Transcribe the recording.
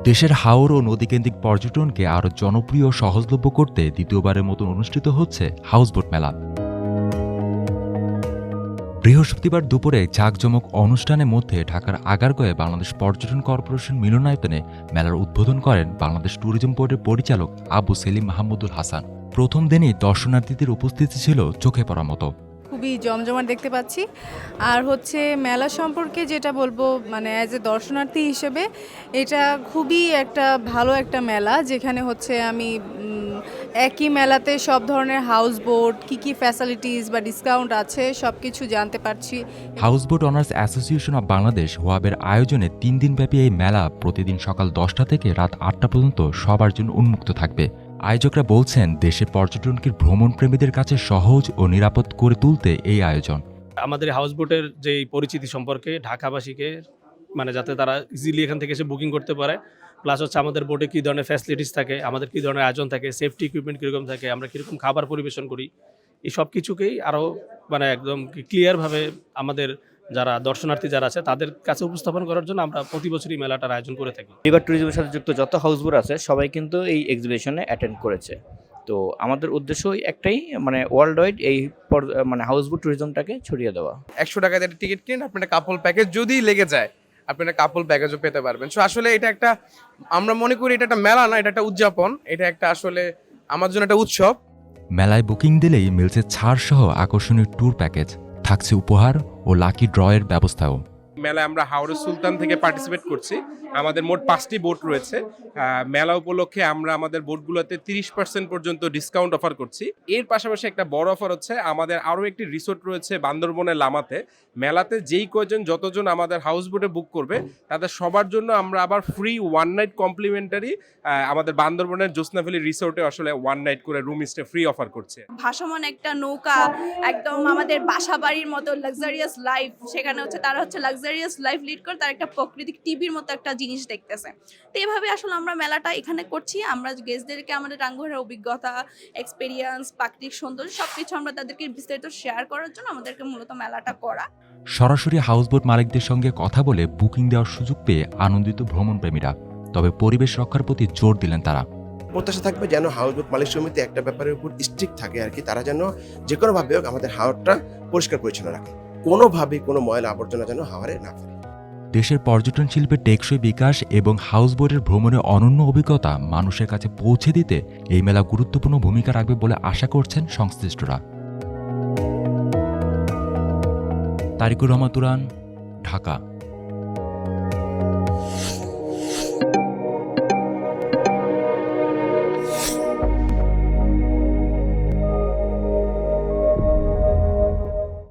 দেশের হাওর ও নদীকেন্দ্রিক পর্যটনকে আরও জনপ্রিয় ও সহজলভ্য করতে দ্বিতীয়বারের মতন অনুষ্ঠিত হচ্ছে হাউসবোট মেলা। বৃহস্পতিবার দুপুরে জাঁকজমক অনুষ্ঠানের মধ্যে ঢাকার আগারগাঁওয়ে বাংলাদেশ পর্যটন কর্পোরেশন মিলনায়তনে মেলার উদ্বোধন করেন বাংলাদেশ ট্যুরিজম বোর্ডের পরিচালক আবু সেলিম মাহমুদুল হাসান। প্রথম দিনই দর্শনার্থীদের উপস্থিতি ছিল চোখে পড়ার মতো। খুবই জমজমাট দেখতে পাচ্ছি। আর হচ্ছে মেলা সম্পর্কে যেটা বলবো, মানে অ্যাজ এ দর্শনার্থী হিসেবে এটা খুবই একটা ভালো একটা মেলা, যেখানে হচ্ছে আমি একই মেলাতে সব ধরনের হাউস বোট কী ফ্যাসিলিটিস বা ডিসকাউন্ট আছে সব কিছু জানতে পারছি। Houseboat owners association of Bangladesh হোয়াবের আয়োজনে 3 দিনব্যাপী এই মেলা প্রতিদিন সকাল 10টা থেকে রাত 8টা পর্যন্ত সবার জন্য উন্মুক্ত থাকবে। আয়োজকরা বলছেন, দেশের পর্যটনকে ভ্রমণপ্রেমীদের কাছে সহজ ও নিরাপদ করে তুলতে এই আয়োজন। আমাদের হাউসবোটের যে পরিচিতি সম্পর্কে ঢাকাবাসীকে যাতে তারা ইজিলি এখান থেকে এসে বুকিং করতে পারে, প্লাস হচ্ছে আমাদের বোটে কী ধরনের ফ্যাসিলিটিস থাকে, আমাদের কী ধরনের আয়োজন থাকে, সেফটি ইকুইপমেন্ট কীরকম থাকে, আমরা কীরকম খাবার পরিবেশন করি, এই সব কিছুকেই আরও একদম ক্লিয়ারভাবে আমাদের যারা দর্শনার্থী যারা আছে তাদের কাছে উপস্থাপন করার জন্য আমরা প্রতি বছরই মেলাটার আয়োজন করে থাকি। রিভার ট্যুরিজমের সাথে যুক্ত যত হাউসবোট আছে সবাই কিন্তু এই এক্সিবিশনে অ্যাটেন্ড করেছে। তো আমাদের উদ্দেশ্য একটাই, ওয়ার্ল্ড ওয়াইড এই হাউসবোট ট্যুরিজমটাকে ছড়িয়ে দেওয়া। 100 টাকাতে একটা টিকিট কিনে আপনি একটা কাপল প্যাকেজ যদি লেগে যায়, আপনি একটা কাপল প্যাকেজও পেতে পারবেন। সো আসলে এটা একটা, আমরা মনে করি এটা একটা মেলা না, এটা একটা উদযাপন, এটা একটা আসলে আমার জন্য একটা উৎসব। মেলায় বুকিং দিলেই মিলছে ছাড় সহ আকর্ষণীয় ট্যুর প্যাকেজ, থাকছে উপহার ও লাকি ড্রয়ের ব্যবস্থাও। মেলায় আমরা হাওড়া সুলতান থেকে পার্টিসিপেট করছি। আমাদের মোট 5টি বোট রয়েছে। মেলা উপলক্ষে আমরা আমাদের বোটগুলোতে 30% পর্যন্ত ডিসকাউন্ট অফার করছি। এর পাশাপাশি একটা বড় অফার হচ্ছে, আমাদের আরও একটি রিসোর্ট রয়েছে বান্দরবনের লামাতে। মেলাতে যেই কয়জন যতজন আমাদের হাউস বোটে বুক করবে তাদের সবার জন্য আমরা আবার ফ্রি 1 নাইট কমপ্লিমেন্টারি আমাদের বান্দরবনের জ্যোৎস্না ভ্যালি রিসোর্টে আসলে 1 নাইট করে রুম স্টে ফ্রি অফার করছে। ভাসমান একটা নৌকা, একদম আমাদের বাসা বাড়ির মতো লাক্সারিয়াস লাইফ, সেখানে হচ্ছে তারা হচ্ছে লাক্সারিয়াস লাইফ লিড করে, তার একটা প্রাকৃতিক টিভির মতো একটা জিনিস দেখতেছে। তো এইভাবে আসলে আমরা মেলাটা এখানে করছি। আমরা গেস্টদেরকে আমাদের টাঙ্গুয়ারের অভিজ্ঞতা, এক্সপেরিয়েন্স, প্রাকৃতিক সৌন্দর্য সবকিছু আমরা তাদেরকে বিস্তারিত শেয়ার করার জন্য আমাদেরকে মূলত মেলাটা করা। সরাসরি হাউসবোট মালিকদের সঙ্গে কথা বলে বুকিং দেওয়ার সুযোগ পেয়ে আনন্দিত ভ্রমণপ্রেমীরা। তবে পরিবেশ রক্ষার প্রতি জোর দিলেন তারা। প্রত্যাশা থাকবে যেন হাউসবোট মালিক সমিতি একটা ব্যাপারের উপর স্ট্রিক্ট থাকে আর কি, তারা যেন যে কোনোভাবে হোক আমাদের হাওরটা পরিষ্কার পরিচ্ছন্ন রাখে, কোনোভাবে কোনো ময়লা আবর্জনা যেন হাওরে না ফেলে। দেশের পর্যটন শিল্পের টেকসই বিকাশ এবং হাউসবোটের ভ্রমণের অনন্য অভিজ্ঞতা মানুষের কাছে পৌঁছে দিতে এই মেলা গুরুত্বপূর্ণ ভূমিকা রাখবে বলে আশা করছেন সংশ্লিষ্টরা। তারিকুর রহমান তুরান, ঢাকা।